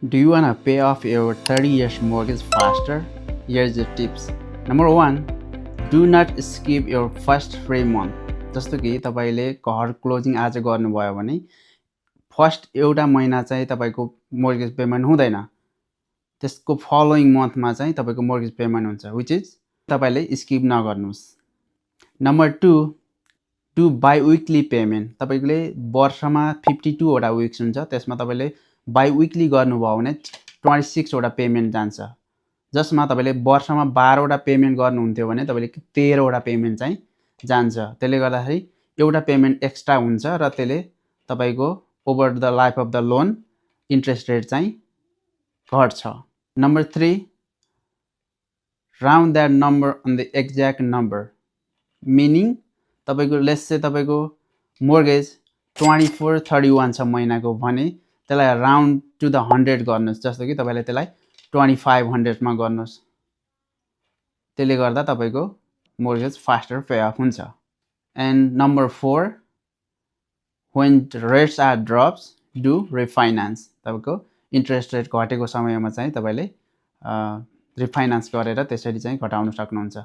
Do you want to pay off your 30 years mortgage faster? Here's the tips. Number 1, do not skip your first free month. जस्तो कि तपाईले घर closing आज गर्नुभयो भने first एउटा महिना चाहिँ तपाईको मोर्गेज पेमेन्ट हुँदैन, त्यसको फलोइङ मन्थमा चाहिँ तपाईको मोर्गेज पेमेन्ट हुन्छ, व्हिच इज तपाईले स्किप नगर्नुस्। Number 2, do biweekly payment. तपाईले वर्षमा 52 वटा विक्स हुन्छ, त्यसमा तपाईले बाइ विकली गर्नुभयो भने 26 वटा पेमेन्ट जान्छ, जसमा तपाईले वर्षमा 12 वटा पेमेन्ट गर्नुहुन्थ्यो भने तपाईले 13 वटा पेमेन्ट चाहिँ जान्छ। त्यसले गर्दाखेरि एउटा पेमेन्ट एक्स्ट्रा हुन्छ र त्यसले तपाईको over the life of the loan interest rate चाहिँ घट्छ। Number 3, round that number on the exact number, meaning तपाईको लेट्स से तपाईको मोर्गेज 2431 छ महिनाको भने त्यसलाई राउन्ड टु द 100 गर्नुस्, जस्तो कि तपाईले त्यसलाई 2500 मा गर्नुस्। त्यसले गर्दा तपाईको मोर्गेज फास्टर पे अफ हुन्छ। And number 4, when rates are drops, do refinance। तपाईको इन्ट्रेस्ट रेट घटेको समयमा चाहिँ तपाईले रिफाइनान्स गरेर त्यसरी चाहिँ घटाउन सक्नुहुन्छ।